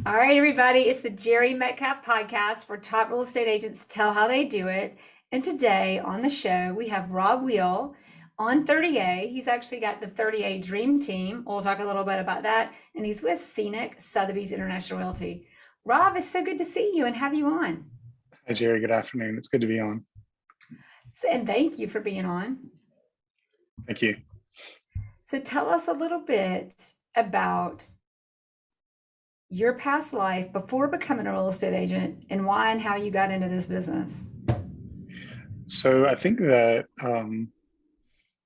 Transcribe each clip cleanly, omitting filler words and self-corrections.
All right, everybody, it's the Jerry Metcalf podcast where top real estate agents tell how they do it. And today on the show, we have Rob Weil on 30A. He's actually got the 30A Dream Team. We'll talk a little bit about that. And he's with Scenic Sotheby's International Realty. Rob, it's so good to see you and have you on. Hi, Jerry. Good afternoon. It's good to be on. And thank you for being on. Thank you. So tell us a little bit about your past life before becoming a real estate agent and why and how you got into this business. So I think that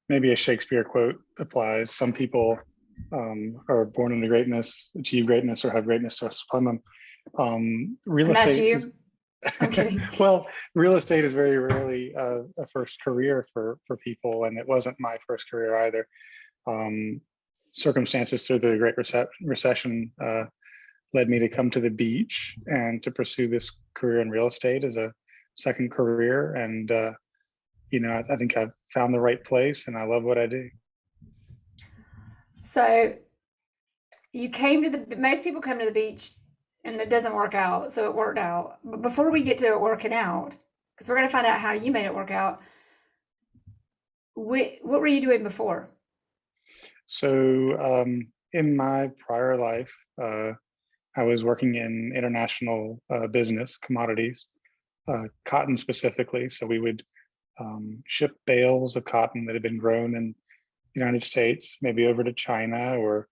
maybe a Shakespeare quote applies. Some people are born into greatness, achieve greatness, or have greatness thrust upon them. Real And that's estate is, you. I'm kidding. well, real estate is very rarely a first career for people, and it wasn't my first career either. Circumstances through the Great Recession led me to come to the beach and to pursue this career in real estate as a second career. And, I think I've found the right place and I love what I do. So you came to most people come to the beach and it doesn't work out. So it worked out. But before we get to it working out, because we're going to find out how you made it work out, what were you doing before? So in my prior life, I was working in international business, commodities, cotton specifically. So we would ship bales of cotton that had been grown in the United States, maybe over to China, or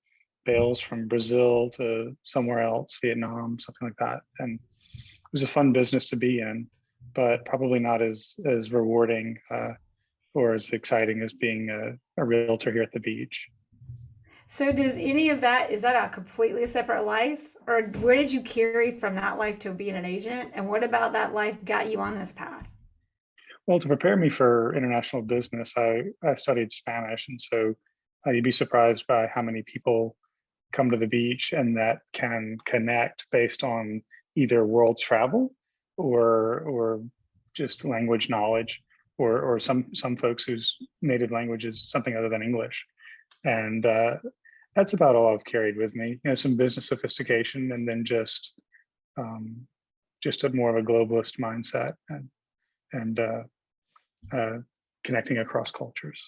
bales from Brazil to somewhere else, Vietnam, something like that. And it was a fun business to be in, but probably not as rewarding or as exciting as being a realtor here at the beach. So does any of that, is that a completely separate life? Or where did you carry from that life to being an agent? And what about that life got you on this path? Well, to prepare me for international business, I studied Spanish. And so you'd be surprised by how many people come to the beach and that can connect based on either world travel or just language knowledge, or some folks whose native language is something other than English. And that's about all I've carried with me. Some business sophistication, and then just a more of a globalist mindset and connecting across cultures.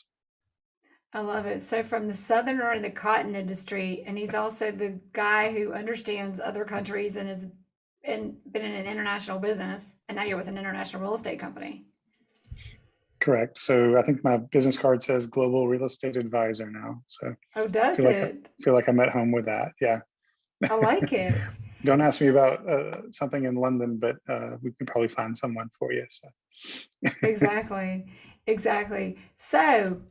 I love it. So from the southerner in the cotton industry, and he's also the guy who understands other countries and has been in an international business, and now you're with an international real estate company. Correct. So I think my business card says global real estate advisor now. So Oh, I does feel like it? I'm at home with that. Yeah. I like it. Don't ask me about something in London, but we can probably find someone for you. So Exactly. Exactly. So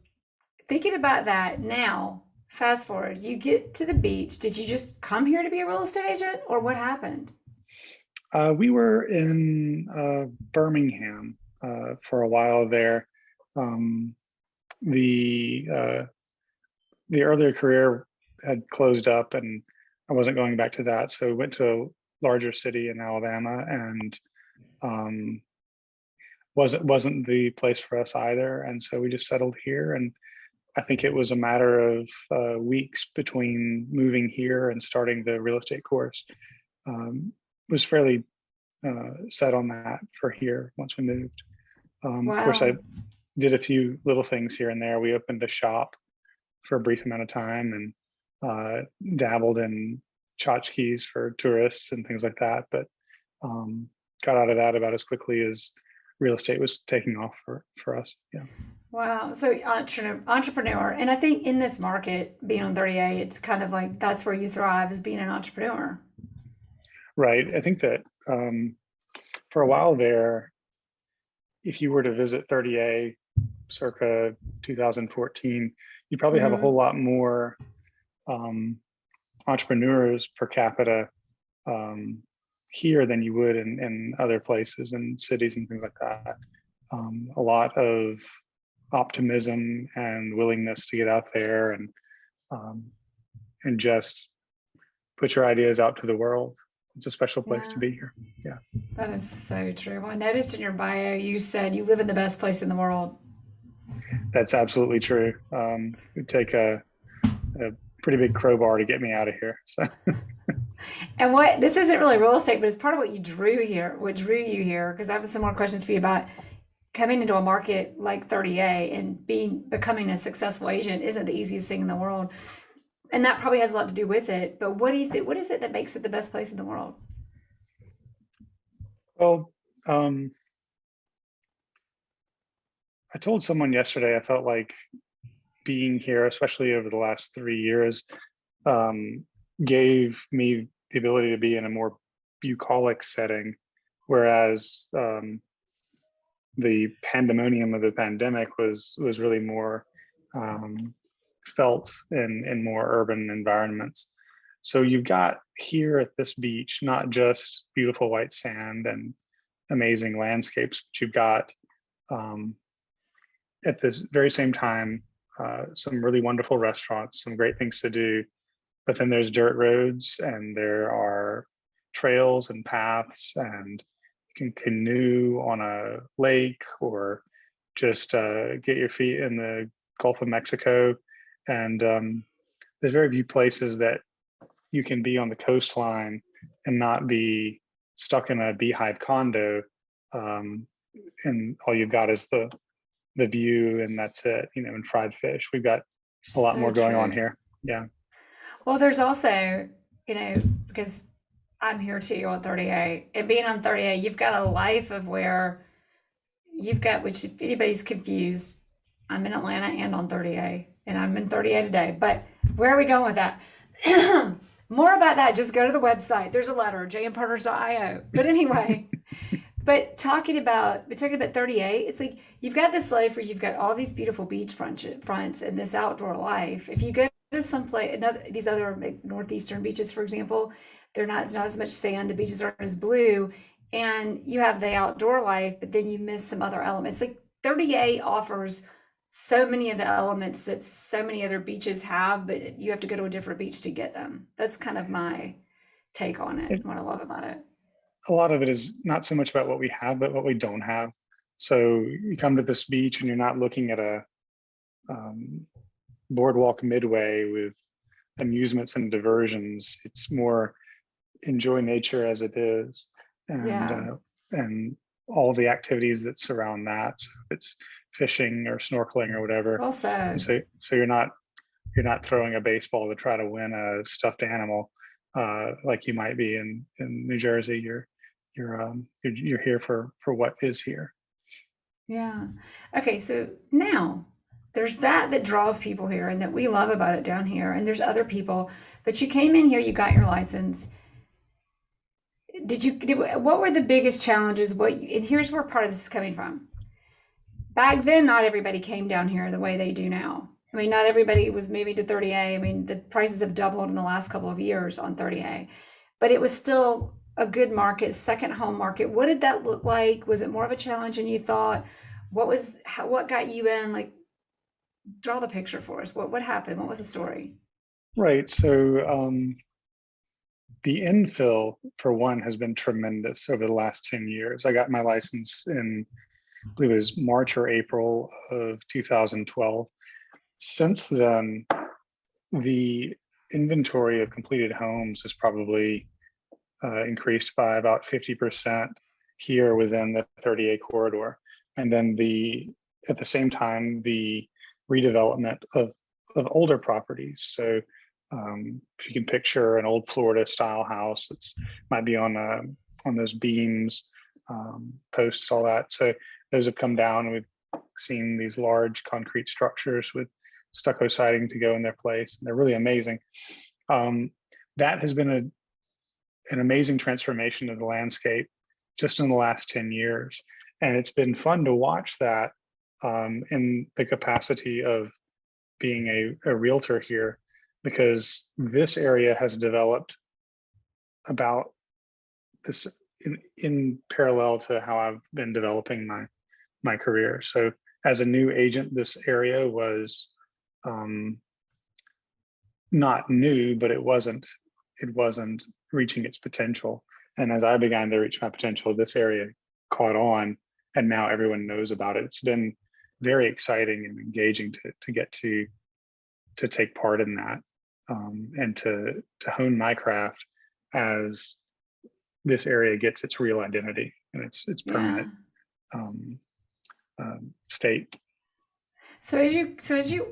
thinking about that now, fast forward, you get to the beach. Did you just come here to be a real estate agent or what happened? we were in Birmingham for a while there. Um, the uh, the earlier career had closed up, and I wasn't going back to that. So we went to a larger city in Alabama, and um, wasn't the place for us either. And so we just settled here. And I think it was a matter of weeks between moving here and starting the real estate course. Was fairly set on that for here once we moved. Of course, I Wow. did a few little things here and there. We opened a shop for a brief amount of time and dabbled in tchotchkes for tourists and things like that. But um, got out of that about as quickly as real estate was taking off for us. Yeah, Wow. So entrepreneur. And I think in this market, being on 38, it's kind of like that's where you thrive is being an entrepreneur. right. I think that for a while there, if you were to visit 30A circa 2014, you probably have a whole Hmm. lot more um, entrepreneurs per capita um, here than you would in other places and cities and things like that. A lot of optimism and willingness to get out there um, and just put your ideas out to the world. It's a special place to Yeah, be here. Yeah, that is so true. Well, I noticed in your bio you said you live in the best place in the world. that's absolutely true. It'd take a pretty big crowbar to get me out of here. So And what this isn't really real estate, but it's part of what you drew here, what drew you here, because I have some more questions for you about coming into a market like 30A and becoming a successful agent isn't the easiest thing in the world. And that probably has a lot to do with it. But what do you think? What is it that makes it the best place in the world? Well, I told someone yesterday I felt like being here, especially over the last 3 years, um, gave me the ability to be in a more bucolic setting, whereas the pandemonium of the pandemic was really more felt in more urban environments. So you've got here at this beach not just beautiful white sand and amazing landscapes, but you've got um, at this very same time some really wonderful restaurants, some great things to do. But then there's dirt roads and there are trails and paths, and you can canoe on a lake or just get your feet in the Gulf of Mexico. And there's very few places that you can be on the coastline and not be stuck in a beehive condo. Um, and all you've got is the view, and that's it, and fried fish. We've got a lot So more going on true. here. Yeah. Well, there's also, because I'm here too on 38, and being on 38, you've got a life of where you've got, which if anybody's confused, I'm in Atlanta and on 30A, and I'm in 30A today. But where are we going with that? More about that, just go to the website. There's a letter, jmpartners.io. But anyway, but talking about 38, it's like you've got this life where you've got all these beautiful fronts and this outdoor life. If you go to some place, these other like, northeastern beaches, for example, it's not as much sand. The beaches aren't as blue, and you have the outdoor life, but then you miss some other elements. Like 38 offers so many of the elements that so many other beaches have, but you have to go to a different beach to get them. That's kind of my take on it. It, What I love about it. a lot of it is not so much about what we have, but what we don't have. So you come to this beach and you're not looking at a um, boardwalk midway with amusements and diversions. It's more enjoy nature as it is, Yeah. and all the activities that surround that. So if it's fishing or snorkeling or whatever. Well said. So you're not throwing a baseball to try to win a stuffed animal like you might be in New Jersey. You're here for what is here. Yeah. Okay, so now there's that draws people here and that we love about it down here. And there's other people, but you came in here, you got your license. What were the biggest challenges? And here's where part of this is coming from. Back then, not everybody came down here the way they do now. I mean, not everybody was moving to 30A. I mean, the prices have doubled in the last couple of years on 30A, but it was still a good market, second home market. What did that look like? Was it more of a challenge than you thought? What got you in? Like, draw the picture for us. What happened? What was the story? Right. So the infill, for one, has been tremendous over the last 10 years. I got my license in, I believe it was March or April of 2012. Since then, the inventory of completed homes has probably increased by about 50% here within the 30A corridor. And then at the same time, the redevelopment of older properties. So if you can picture an old Florida style house that's might be on those beams, posts, all that. So those have come down, and we've seen these large concrete structures with stucco siding to go in their place. And they're really amazing. That has been an amazing transformation of the landscape just in the last 10 years. And it's been fun to watch that in the capacity of being a realtor here, because this area has developed about this in parallel to how I've been developing my career. So as a new agent, this area was not new, but it wasn't reaching its potential. And as I began to reach my potential, this area caught on, and now everyone knows about it. It's been very exciting and engaging to get to take part in that, and to hone my craft as this area gets its real identity and its Yeah. permanent state. So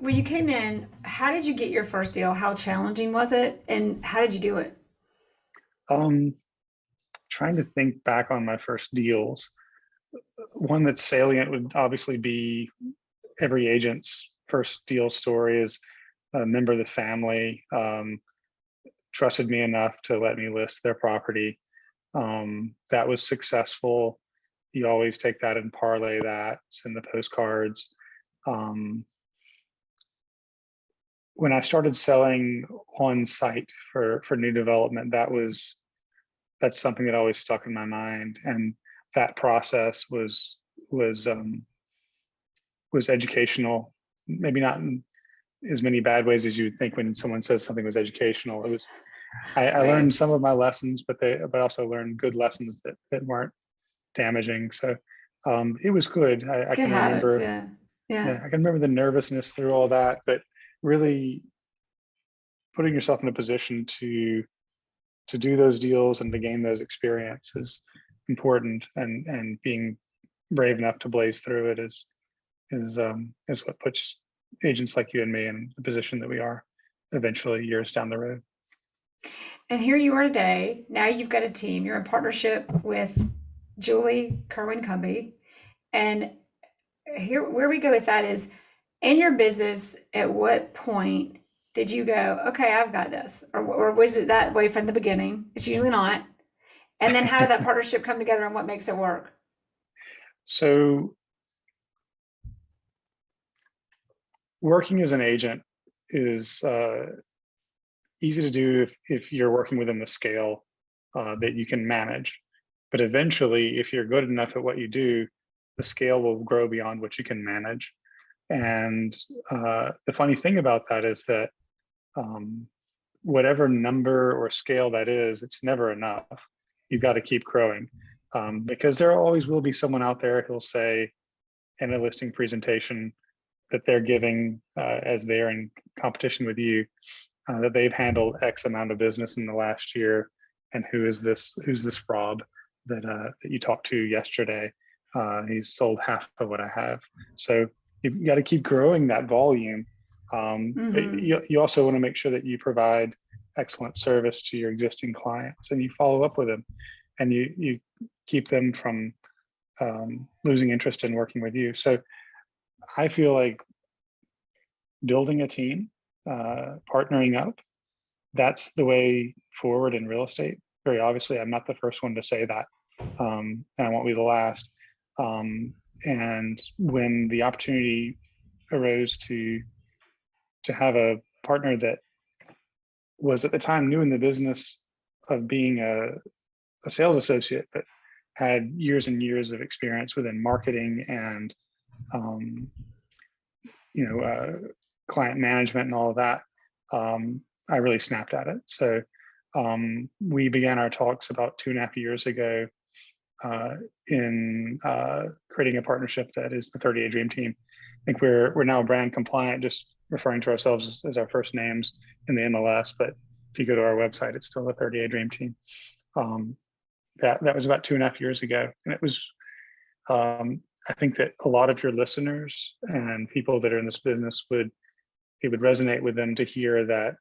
when you came in, how did you get your first deal? How challenging was it, and how did you do it? Um, Trying to think back on my first deals. One that's salient would obviously be every agent's first deal story is a member of the family trusted me enough to let me list their property. That was successful. You always take that and parlay that, send the postcards. Um, when I started selling on site for new development, that's something that always stuck in my mind, and that process was was educational. Maybe not in as many bad ways as you would think when someone says something was educational. It was I Right. learned some of my lessons, but also learned good lessons that weren't damaging. So it was good. I Good can habits. remember, Yeah. Yeah. yeah, I can remember the nervousness through all that, but really putting yourself in a position to do those deals and to gain those experiences is important, and being brave enough to blaze through it is what puts agents like you and me in the position that we are eventually years down the road. And here you are today. Now you've got a team. You're in partnership with Julie Kerwin Cumby. And here, where we go with that is in your business, at what point did you go, okay, I've got this? Or was it that way from the beginning? It's usually not. And then how did that partnership come together and what makes it work? So working as an agent is easy to do if you're working within the scale that you can manage. But eventually, if you're good enough at what you do, the scale will grow beyond what you can manage. And the funny thing about that is that um, whatever number or scale that is, it's never enough. You've got to keep growing because there always will be someone out there who'll say in a listing presentation that they're giving as they're in competition with you, that they've handled X amount of business in the last year, and who's this Rob that you talked to yesterday? He's sold half of what I have. So you've got to keep growing that volume, but Mm-hmm. you also want to make sure that you provide excellent service to your existing clients, and you follow up with them, and you keep them from losing interest in working with you. So I feel like building a team, partnering up, that's the way forward in real estate. Very obviously, I'm not the first one to say that, and I won't be the last. And when the opportunity arose to have a partner that was at the time new in the business of being a sales associate, but had years and years of experience within marketing and um, you know client management and all of that, I really snapped at it. So we began our talks about 2.5 years ago uh, in creating a partnership that is the 30A Dream Team. I think we're now brand compliant, just referring to ourselves as our first names in the MLS. But if you go to our website, it's still the 30A Dream Team. Um, that was about 2.5 years ago, and it was. I think that a lot of your listeners and people that are in this business it would resonate with them to hear that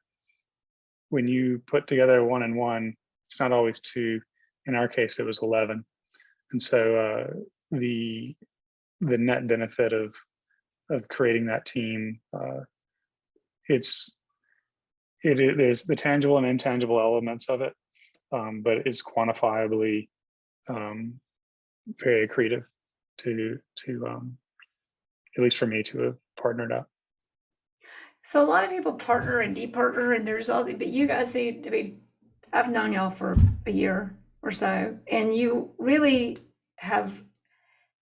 when you put together one and one, it's not always two. In our case, it was 11. And so the net benefit of creating that team, it's there's the tangible and intangible elements of it, but it's quantifiably um, very accretive to at least for me to have partnered up. So a lot of people partner and de-partner, and there's all the, but you guys seem to be, I've known y'all for a year or so, and you really have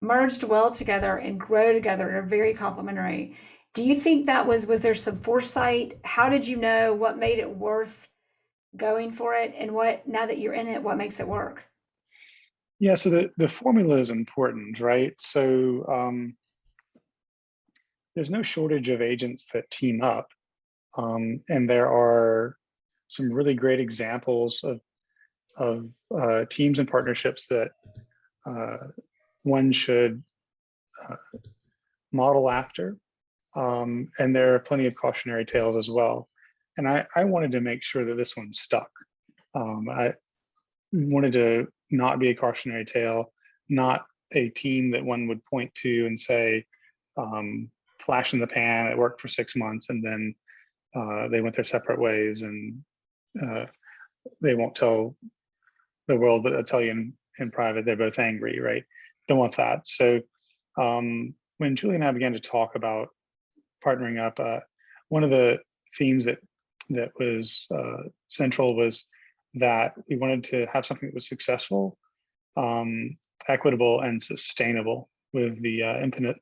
merged well together and grow together and are very complementary. Do you think that was there some foresight? How did you know what made it worth going for it, and what, now that you're in it, what makes it work? Yeah, so the formula is important, right? So there's no shortage of agents that team up, and there are some really great examples of teams and partnerships that one should model after. And there are plenty of cautionary tales as well. And I wanted to make sure that this one stuck. I wanted to not be a cautionary tale, not a team that one would point to and say, flash in the pan, it worked for 6 months, and then they went their separate ways, and they won't tell the world, but they'll tell you in private they're both angry, right? Don't want that. So when Julie and I began to talk about partnering up, one of the themes that was central was that we wanted to have something that was successful, equitable, and sustainable, with the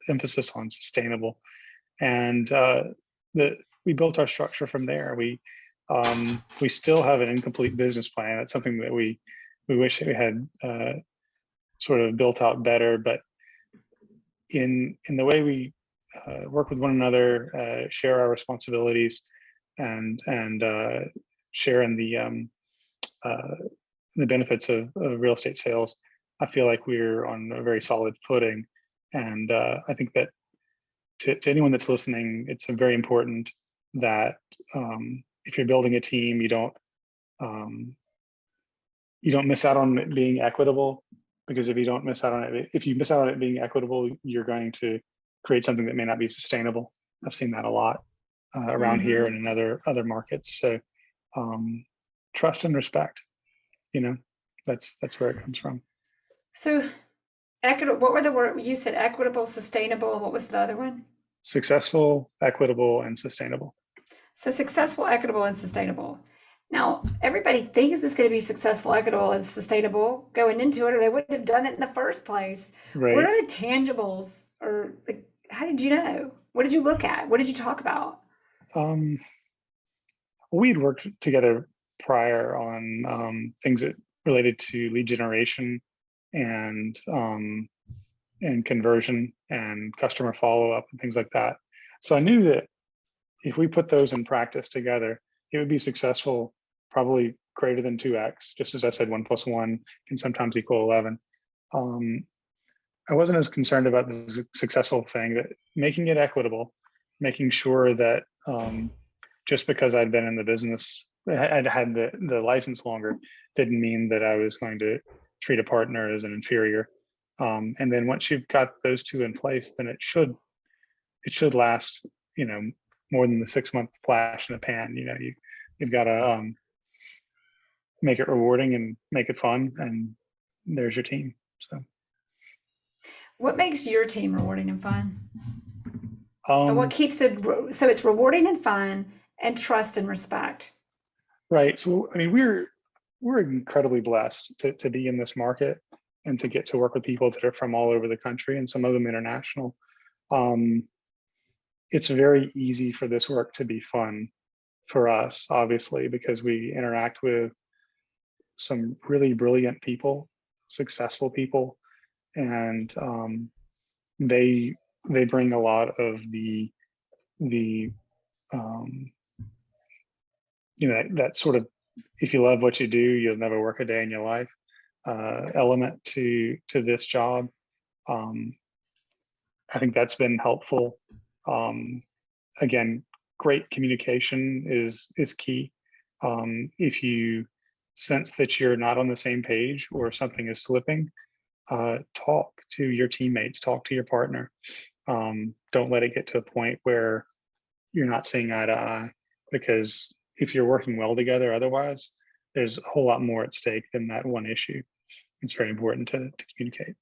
emphasis on sustainable. And we built our structure from there. We still have an incomplete business plan. That's something that we wish we had sort of built out better. But in the way we work with one another, share our responsibilities, and share in the benefits of real estate sales, I feel like we're on a very solid footing. And I think that to anyone that's listening, it's very important that if you're building a team, you don't miss out on it being equitable, because if you don't miss out on it, if you miss out on it being equitable, you're going to create something that may not be sustainable. I've seen that a lot around here and in other markets. So trust and respect, that's where it comes from. So equitable, what were the words you said? Equitable, sustainable. What was the other one? Successful, equitable, and sustainable. So successful, equitable, and sustainable. Now, everybody thinks it's going to be successful, equitable, and sustainable going into it, or they wouldn't have done it in the first place. Right. What are the tangibles, or how did you know? What did you look at? What did you talk about? We'd worked together prior on things that related to lead generation and conversion and customer follow-up and things like that. So I knew that if we put those in practice together, it would be successful, probably greater than 2x. Just as I said, 1 + 1 can sometimes equal 11. I wasn't as concerned about the successful thing, that making it equitable, making sure that just because I'd been in the business, I'd had the license longer, didn't mean that I was going to treat a partner as an inferior. And then once you've got those two in place, then it should last, more than the 6-month flash in the pan. You've got to make it rewarding and make it fun, and there's your team. So what makes your team rewarding and fun? And what keeps so it's rewarding and fun, and trust and respect. Right. So I mean, we're incredibly blessed to be in this market and to get to work with people that are from all over the country, and some of them international. It's very easy for this work to be fun for us, obviously, because we interact with some really brilliant people, successful people, and they bring a lot of the that sort of, if you love what you do, you'll never work a day in your life element to this job. I think that's been helpful. Again, great communication is key. If you sense that you're not on the same page or something is slipping, talk to your teammates, talk to your partner. Don't let it get to a point where you're not seeing eye to eye, because if you're working well together, otherwise, there's a whole lot more at stake than that one issue. It's very important to communicate.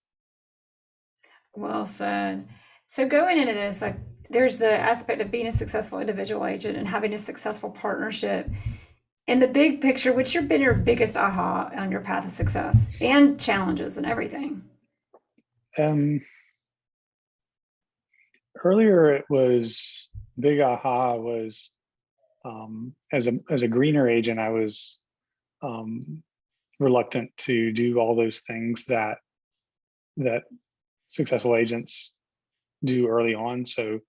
Well said. So going into this, like, there's the aspect of being a successful individual agent and having a successful partnership. In the big picture, what's been your biggest aha on your path of success and challenges and everything? Earlier, it was big aha was as a greener agent, I was reluctant to do all those things that successful agents do early on. So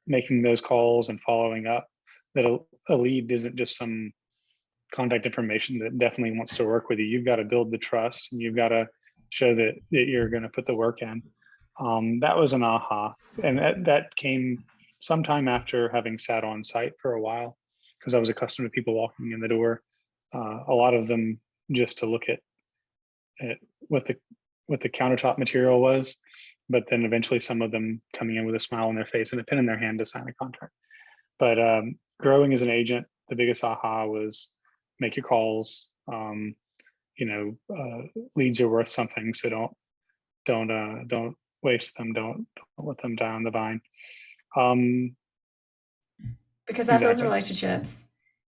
making those calls and following up, that a lead isn't just some contact information that definitely wants to work with you. You've got to build the trust, and you've got to show that you're going to put the work in. That was an aha, and that came sometime after having sat on site for a while, because I was accustomed to people walking in the door, a lot of them just to look at what the countertop material was, but then eventually some of them coming in with a smile on their face and a pen in their hand to sign a contract. But growing as an agent, the biggest aha was make your calls. Leads are worth something, so don't waste them. Don't let them die on the vine. Because that builds Exactly. relationships,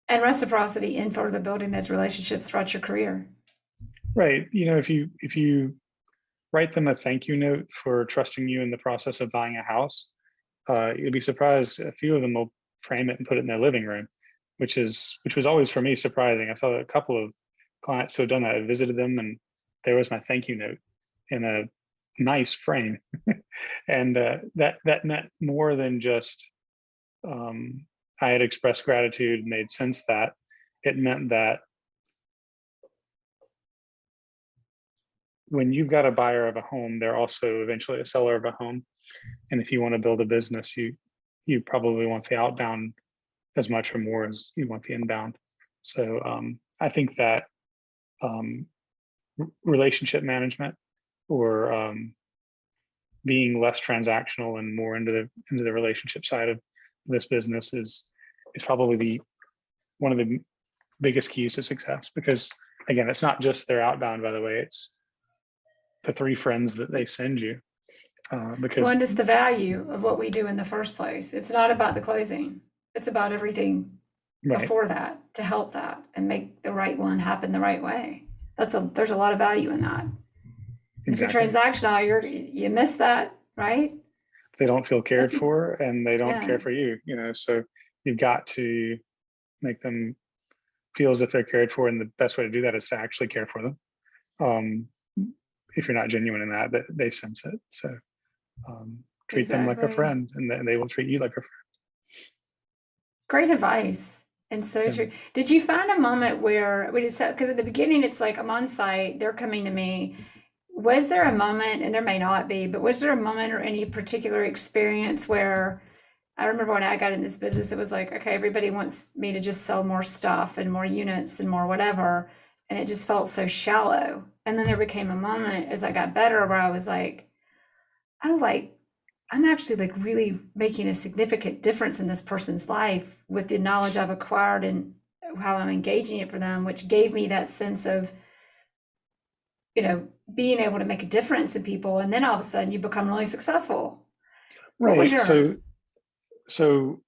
and reciprocity in further building those relationships throughout your career. Right. If you write them a thank you note for trusting you in the process of buying a house, you'll be surprised. A few of them will frame it and put it in their living room, which was always for me surprising. I saw a couple of clients who had done that. I visited them, and there was my thank you note in a nice frame, and that meant more than just I had expressed gratitude and they'd sensed that. It meant that when you've got a buyer of a home, they're also eventually a seller of a home. And if you want to build a business, you probably want the outbound as much or more as you want the inbound. So I think that relationship management, or being less transactional and more into the relationship side of this business is probably one of the biggest keys to success. Because again, it's not just their outbound, by the way, it's the 3 friends that they send you. Because Well, and it's the value of what we do in the first place. It's not about the closing. It's about everything right, before that to help that and make the right one happen the right way. There's a lot of value in that. And exactly. if you're transactional, you miss that, right? They don't feel cared for, and they don't Yeah. care for you. So you've got to make them feel as if they're cared for, and the best way to do that is to actually care for them. If you're not genuine in that they sense it. So treat them like a friend, and they will treat you like a friend. Great advice. And so true. Did you find a moment where, because at the beginning, it's like I'm on site, they're coming to me. Was there a moment, and there may not be, but was there a moment or any particular experience where I remember when I got in this business, it was like, okay, everybody wants me to just sell more stuff and more units and more whatever. And it just felt so shallow. And then there became a moment as I got better where I was like, oh, like, I'm actually like really making a significant difference in this person's life with the knowledge I've acquired and how I'm engaging it for them, which gave me that sense of, being able to make a difference in people. And then all of a sudden you become really successful. What was Right. yours? So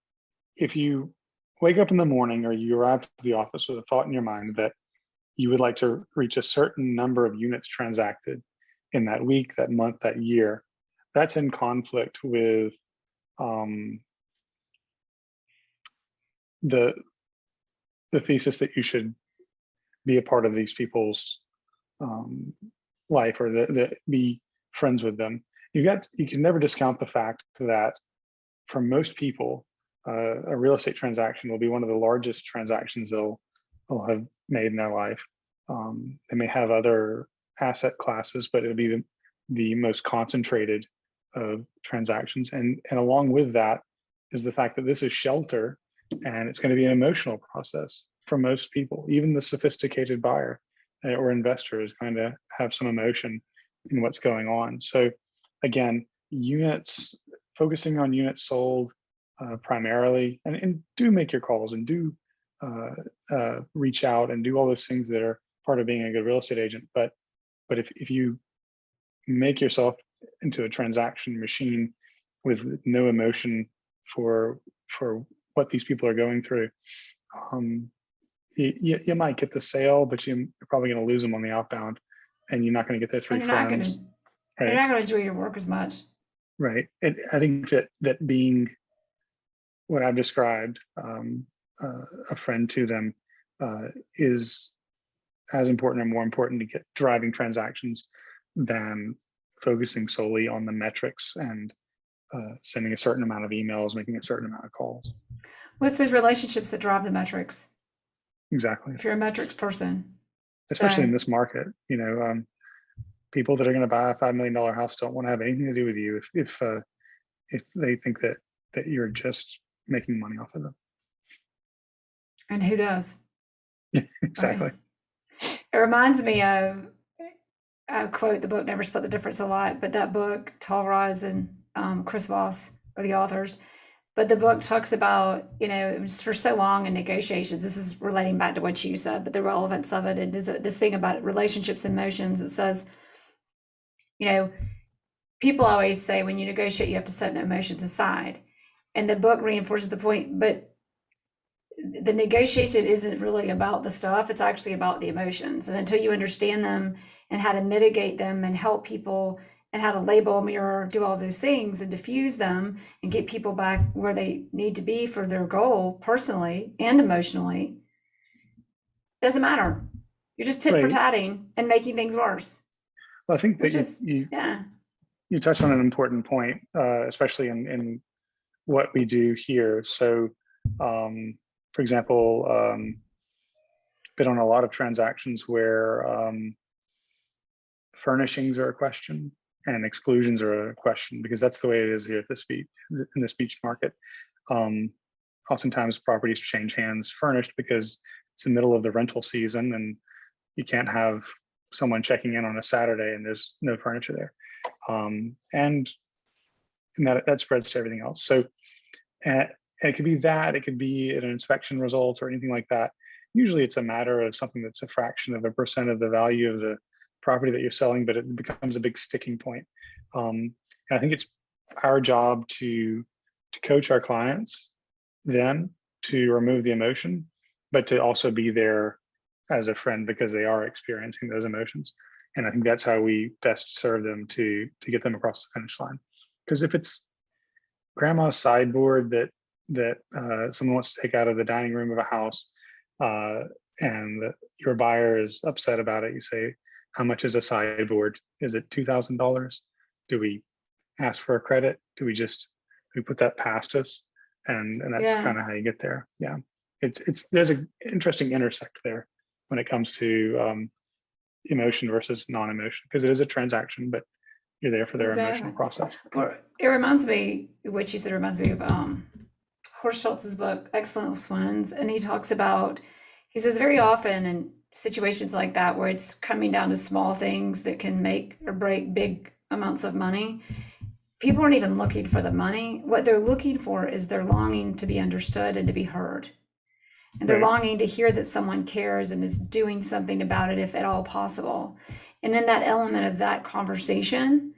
if you wake up in the morning, or you arrive to the office with a thought in your mind that you would like to reach a certain number of units transacted in that week, that month, that year, that's in conflict with the thesis that you should be a part of these people's life, or be friends with them. You can never discount the fact that for most people, a real estate transaction will be one of the largest transactions they'll have made in their life. They may have other asset classes, but it'll be the most concentrated of transactions. And along with that is the fact that this is shelter, and it's going to be an emotional process for most people. Even the sophisticated buyer or investor is going to have some emotion in what's going on. So again, focusing on units sold primarily, and do make your calls, and do reach out and do all those things that are part of being a good real estate agent. But if you make yourself into a transaction machine with no emotion for what these people are going through, you might get the sale, but you're probably going to lose them on the outbound, and you're not going to get their 3 friends. You're not going to enjoy your work as much. Right. And I think that being what I've described, a friend to them, is as important or more important to get driving transactions than focusing solely on the metrics and sending a certain amount of emails, making a certain amount of calls. What's those relationships that drive the metrics? exactly. if you're a metrics person. Especially So, in this market, people that are going to buy a $5 million house don't want to have anything to do with you if they think that you're just making money off of them. and who does, right? Exactly. It reminds me of, I quote the book Never Split the Difference a lot, but that book, Tall Rise and Chris Voss are the authors. But the book talks about, it was for so long in negotiations. This is relating back to what you said, but the relevance of it. And this thing about relationships and emotions. It says, you know, people always say when you negotiate, you have to set emotions aside. And the book reinforces the point, but the negotiation isn't really about the stuff, it's actually about the emotions. And until you understand them and how to mitigate them and help people and how to label, mirror, do all those things and diffuse them and get people back where they need to be for their goal personally and emotionally, doesn't matter. You're just tit for Right. tatting and making things worse. Well, I think that Which is, yeah. you touched on an important point, especially in what we do here. So, for example, been on a lot of transactions where furnishings are a question and exclusions are a question, because that's the way it is here at in this beach market. Oftentimes properties change hands furnished because it's the middle of the rental season and you can't have someone checking in on a Saturday and there's no furniture there. And that spreads to everything else. So and it could be that, it could be an inspection result or anything like that. Usually it's a matter of something that's a fraction of a percent of the value of the property that you're selling, but it becomes a big sticking point. And I think it's our job to coach our clients then to remove the emotion, but to also be there as a friend because they are experiencing those emotions. And I think that's how we best serve them to get them across the finish line. Because if it's grandma's sideboard that someone wants to take out of the dining room of a house, and your buyer is upset about it, you say, how much is a sideboard? Is it $2,000? Do we ask for a credit? Do we put that past us? And that's Yeah. kind of how you get there. Yeah, it's there's an interesting intersect there when it comes to emotion versus non-emotion, because it is a transaction, but you're there for their Exactly. emotional process. Well, it reminds me, what you said reminds me of Horst Schultz's book, Excellent Swins. And he talks about, he says very often in situations like that, where it's coming down to small things that can make or break big amounts of money, people aren't even looking for the money. What they're looking for is they're longing to be understood and to be heard. And they're Right. longing to hear that someone cares and is doing something about it if at all possible. And in that element of that conversation,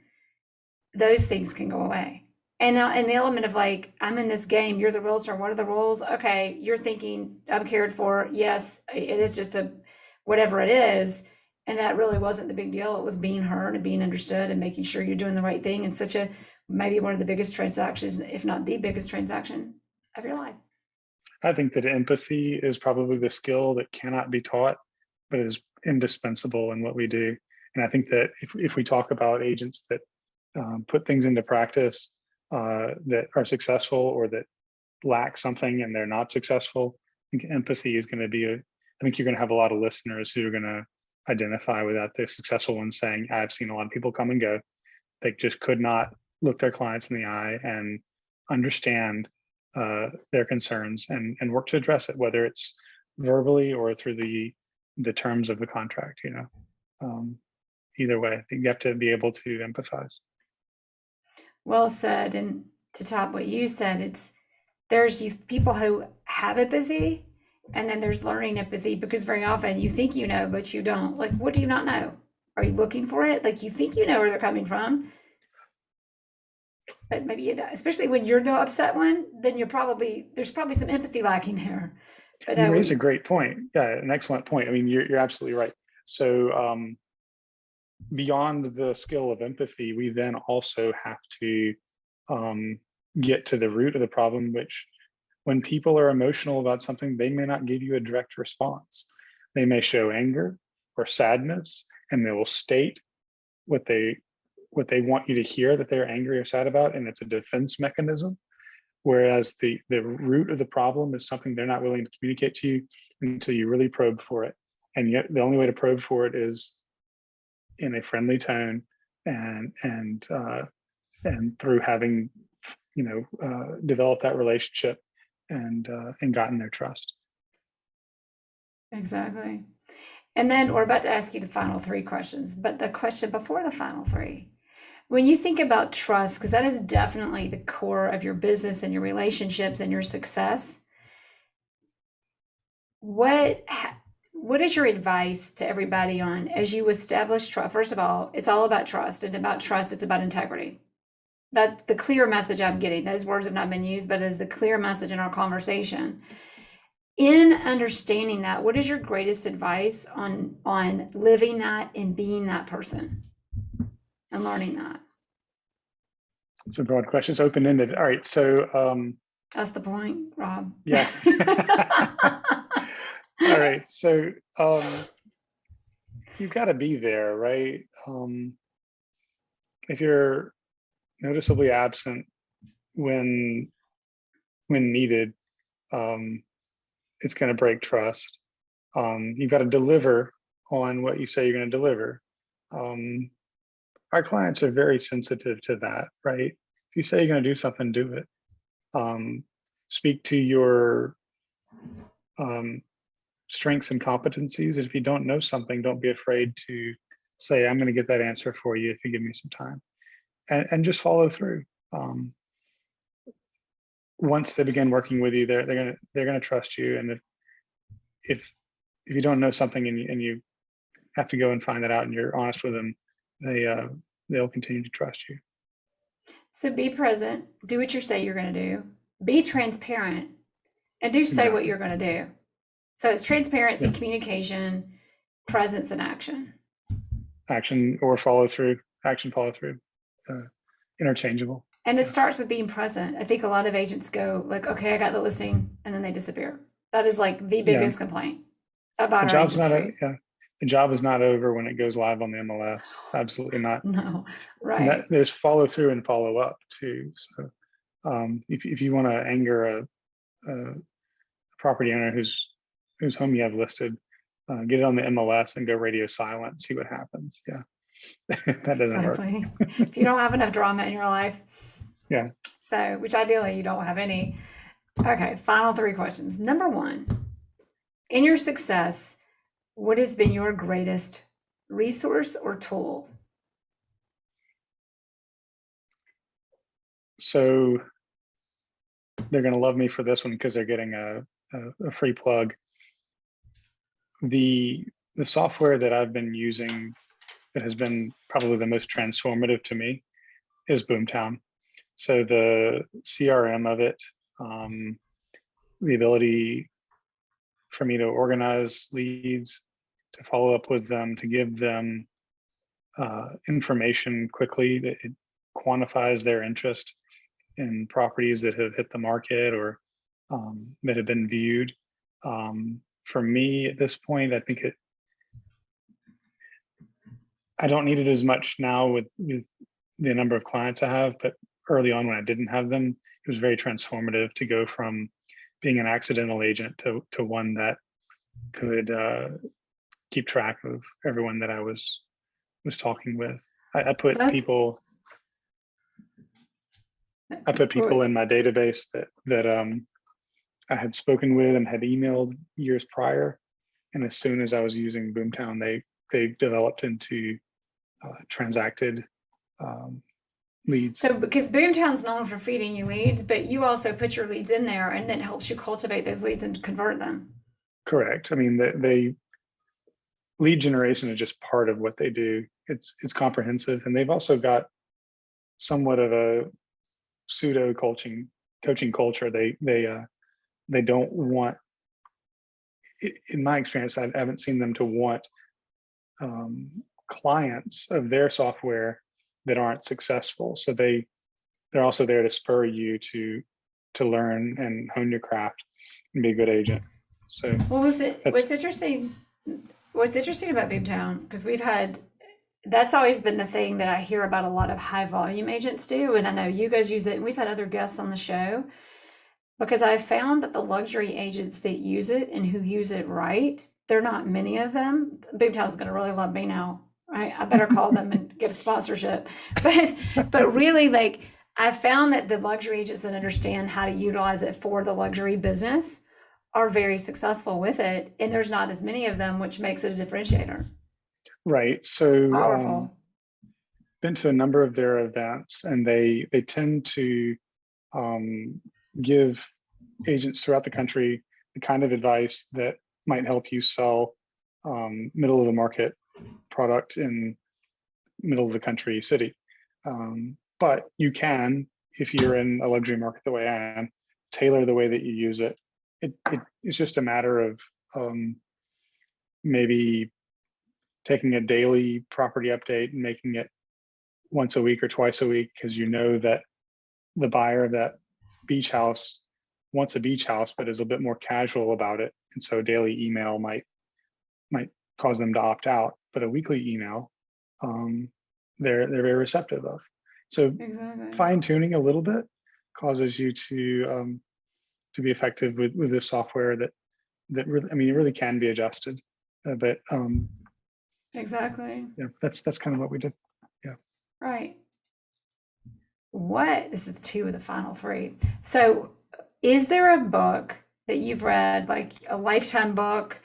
those things can go away. And now, in the element of like, I'm in this game, you're the realtor, what are the rules? Okay, you're thinking I'm cared for. Yes, it is just a whatever it is. And that really wasn't the big deal. It was being heard and being understood and making sure you're doing the right thing in such a, maybe one of the biggest transactions, if not the biggest transaction of your life. I think that empathy is probably the skill that cannot be taught, but is indispensable in what we do. And I think that if we talk about agents that put things into practice that are successful or that lack something and they're not successful, I think empathy is going to be I think you're going to have a lot of listeners who are going to identify with that. The successful ones saying, I've seen a lot of people come and go. They just could not look their clients in the eye and understand their concerns and work to address it, whether it's verbally or through the terms of the contract. Either way, I think you have to be able to empathize. Well said. And to top what you said, there's you people who have empathy, and then there's learning empathy, because very often you think you know, but you don't. Like, what do you not know? Are you looking for it? Like, you think you know where they're coming from, but maybe you don't. Especially when you're the upset one, then there's probably some empathy lacking there. But You raise a great point. Yeah, an excellent point. I mean, you're absolutely right. So beyond the skill of empathy, we then also have to get to the root of the problem, which when people are emotional about something, they may not give you a direct response. They may show anger or sadness, and they will state what they want you to hear that they're angry or sad about, and it's a defense mechanism, Whereas the root of the problem is something they're not willing to communicate to you until you really probe for it. And yet the only way to probe for it is in a friendly tone and through having, developed that relationship and gotten their trust. Exactly. And then we're about to ask you the final three questions, but the question before the final three, when you think about trust, because that is definitely the core of your business and your relationships and your success, what is your advice to everybody on as you establish trust? First of all, it's all about trust, and about trust, it's about integrity. That's the clear message I'm getting. Those words have not been used, but it is the clear message in our conversation. In understanding that, what is your greatest advice on living that and being that person and learning that? It's a broad question. It's open-ended. All right. So That's the point, Rob. yeah. All right. So you've got to be there, right? If you're noticeably absent when needed, it's going to break trust. You've got to deliver on what you say you're going to deliver. Our clients are very sensitive to that, right? If you say you're going to do something, do it. Speak to your strengths and competencies. If you don't know something, don't be afraid to say, I'm going to get that answer for you if you give me some time, and just follow through. Once they begin working with you, they're gonna trust you. And if you don't know something and you have to go and find that out and you're honest with them, they'll continue to trust you. So be present, do what you say you're going to do, be transparent, and do say what you're going to do. So it's transparency, communication, presence, and action. Action or follow through. Action, follow through. Interchangeable. And it starts with being present. I think a lot of agents go like, okay, I got the listing, and then they disappear. That is like the biggest complaint about our industry. The job is not over when it goes live on the MLS. Absolutely not. No, right. There's follow through and follow up too. So if you want to anger a property owner whose home you have listed, get it on the MLS and go radio silent, see what happens. Yeah. That doesn't work. If you don't have enough drama in your life. Yeah. So, which ideally you don't have any. Okay, final three questions. Number one, in your success, what has been your greatest resource or tool? So they're going to love me for this one because they're getting a free plug. The software that I've been using that has been probably the most transformative to me is Boomtown. So the CRM of it, the ability for me to organize leads, to follow up with them, to give them information quickly that it quantifies their interest in properties that have hit the market or that have been viewed. For me at this point, I think I don't need it as much now with the number of clients I have, but early on when I didn't have them, it was very transformative to go from being an accidental agent to one that could keep track of everyone that I was talking with. I put people in my database that I had spoken with and had emailed years prior, and as soon as I was using Boomtown, they developed into transacted leads. So because Boomtown's known for feeding you leads, but you also put your leads in there and it helps you cultivate those leads and convert them. Correct. I mean, they lead generation is just part of what they do. It's comprehensive, and they've also got somewhat of a pseudo coaching culture. They don't want, in my experience, I haven't seen them to want clients of their software that aren't successful. So they're also there to spur you to learn and hone your craft and be a good agent. So what's interesting about Boomtown, because that's always been the thing that I hear about a lot of high volume agents do, and I know you guys use it, and we've had other guests on the show. because I found that the luxury agents that use it and who use it right, there are not many of them. Big Tow's going to really love me now. Right? I better call them and get a sponsorship. But really, like I found that the luxury agents that understand how to utilize it for the luxury business are very successful with it, and there's not as many of them, which makes it a differentiator. Right. So Powerful. been to a number of their events, and they tend to um, give agents throughout the country the kind of advice that might help you sell middle of the market product in middle of the country city. But you can, if you're in a luxury market the way I am, tailor the way that you use it. It's just a matter of maybe taking a daily property update and making it once a week or twice a week, because you know that the buyer of that beach house wants a beach house, but is a bit more casual about it. And so daily email might cause them to opt out, but a weekly email, they're very receptive of. So Exactly. fine tuning a little bit causes you to be effective with this software that really, I mean, it really can be adjusted. But Exactly. yeah, that's kind of what we did. Yeah. Right. This is two of the final three. So, is there a book that you've read, like a lifetime book,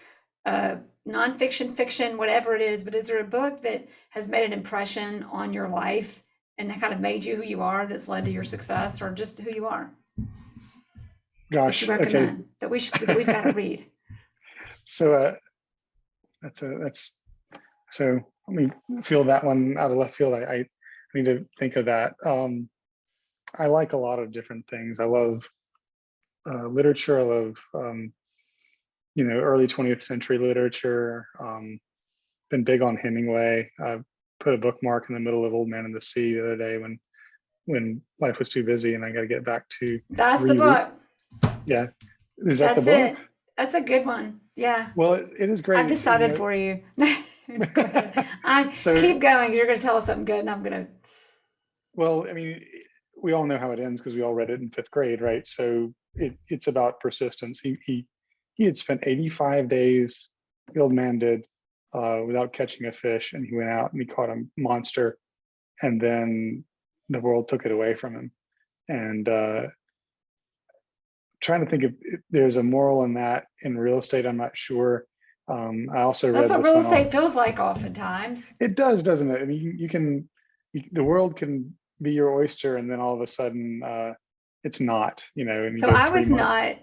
nonfiction, fiction, whatever it is, but is there a book that has made an impression on your life and that kind of made you who you are, that's led to your success, or just who you are, that you Gosh. Okay. recommend that we've got to read? So that's so let me feel that one out of left field. I need to think of that. I like a lot of different things. I love literature. I love early 20th century literature. Been big on Hemingway. I put a bookmark in the middle of Old Man and the Sea the other day when life was too busy and I got to get back to That's the reread. book. Yeah, is that the That's book? it. That's a good one. Yeah. Well, it is I've great. decided for you. Go ahead. I So, keep going. You're going to tell us something good, and I'm going to. well, I mean, we all know how it ends because we all read it in fifth grade, right? So it's about persistence. He had spent 85 days, the old man did, without catching a fish, and he went out and he caught a monster, and then the world took it away from him. And trying to think if there's a moral in that. In real estate, I'm not sure. I also That's read what The real Sun Off. estate feels like oftentimes. It does, doesn't it? I mean, the world can be your oyster, and then all of a sudden, it's not. And you So go 3 months.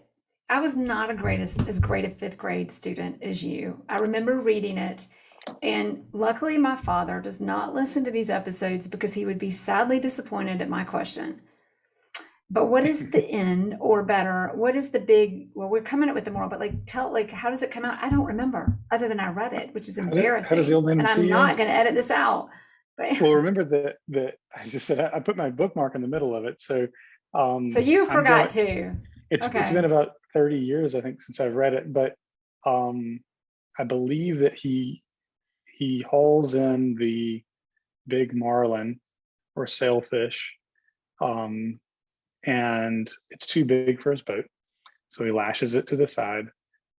I was not as great a fifth grade student as you. I remember reading it, and luckily my father does not listen to these episodes because he would be sadly disappointed at my question. But what is the end, or better, what is the big, well, we're coming up with the moral, but like, how does it come out? I don't remember other than I read it, which is How does the embarrassing. old man And and I'm sea not end? going to edit this out. But Well, remember that I just said I put my bookmark in the middle of it. So so you I'm forgot going. to. It's been Okay. about 30 years, I think, since I've read it, but um, I believe that he hauls in the big marlin or sailfish, um, and it's too big for his boat. So he lashes it to the side.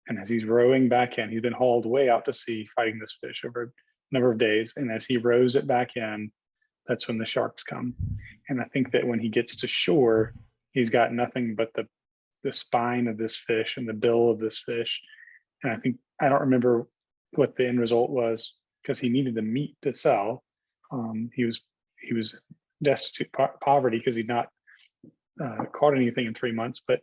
And as he's rowing back in, he's been hauled way out to sea fighting this fish over a number of days. And as he rows it back in, that's when the sharks come. And I think that when he gets to shore, he's got nothing but the spine of this fish and the bill of this fish. And I don't remember what the end result was because he needed the meat to sell. He was destitute poverty because he'd not caught anything in 3 months. But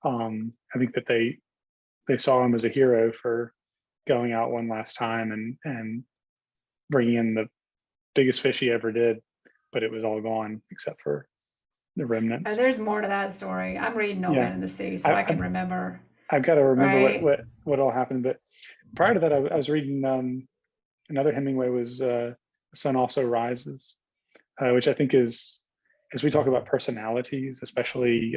I think that they saw him as a hero for going out one last time and bringing in the biggest fish he ever did, but it was all gone except for the Oh, remnants. there's more to that story. I'm reading Old Yeah, Man in the Sea, so I, I can I've, remember. I've got to remember Right. what all happened. But prior to that, I was reading another Hemingway was The Sun Also Rises, which I think is, as we talk about personalities, especially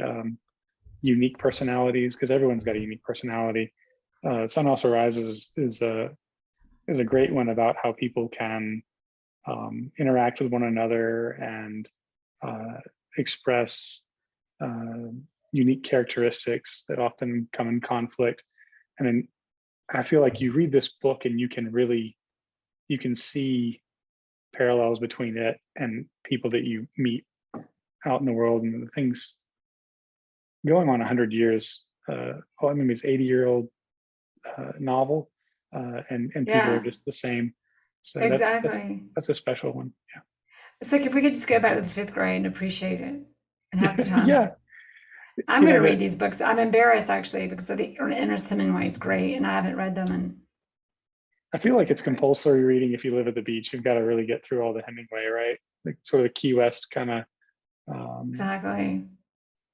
unique personalities, because everyone's got a unique personality. Sun Also Rises is a great one about how people can interact with one another and express unique characteristics that often come in conflict. And then I feel like you read this book and you can see parallels between it and people that you meet out in the world, and the things going on 100 years. It's 80-year-old novel, and people are Yeah, just the same. So exactly. that's a special one. It's like if we could just go back to the fifth grade and appreciate it and have the Yeah. time. Yeah. I'm You going know to read that these books. I'm embarrassed actually because I think Ernest Hemingway is great and I haven't read them in I since feel the like fifth it's grade. compulsory reading if you live at the beach. You've got to really get through all the Hemingway, right? Like sort of Key West kind of Exactly.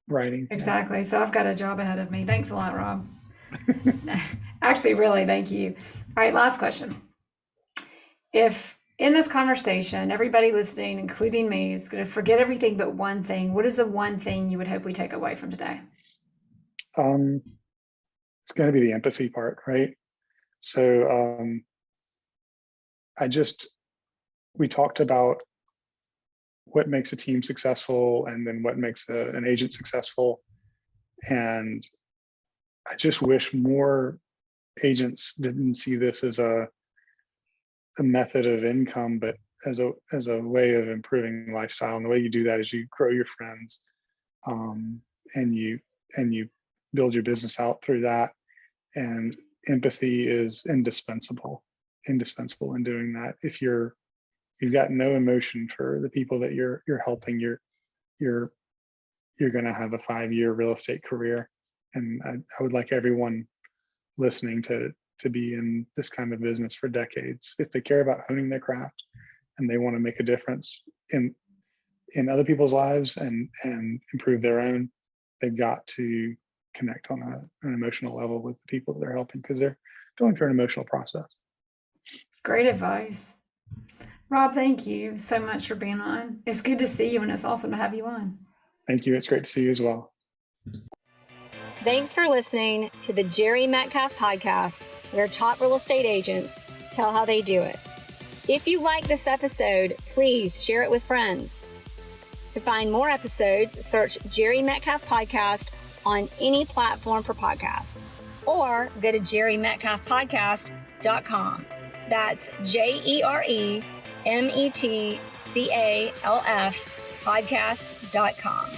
writing. Yeah. Exactly. So I've got a job ahead of me. Thanks a lot, Rob. Actually, really, thank you. All right, last question. If in this conversation, everybody listening, including me, is going to forget everything but one thing, what is the one thing you would hope we take away from today? Um, it's going to be the empathy part, right? So I just we talked about what makes a team successful and then what makes an agent successful. And I just wish more agents didn't see this as a method of income, but as a way of improving lifestyle. And the way you do that is you grow your friends, um, and you build your business out through that. And empathy is indispensable in doing that. If you've got no emotion for the people that you're helping, you're you're going to have a 5-year real estate career. And I would like everyone listening to be in this kind of business for decades. If they care about honing their craft and they want to make a difference in other people's lives and improve their own, they've got to connect on an emotional level with the people that they're helping, because they're going through an emotional process. Great advice. Rob, thank you so much for being on. It's good to see you and it's awesome to have you on. Thank you. It's great to see you as well. Thanks for listening to the Jerry Metcalf podcast, where top real estate agents tell how they do it. If you like this episode, please share it with friends. To find more episodes, search Jerry Metcalf Podcast on any platform for podcasts, or go to jerrymetcalfpodcast.com. That's JEREMETCALF podcast.com.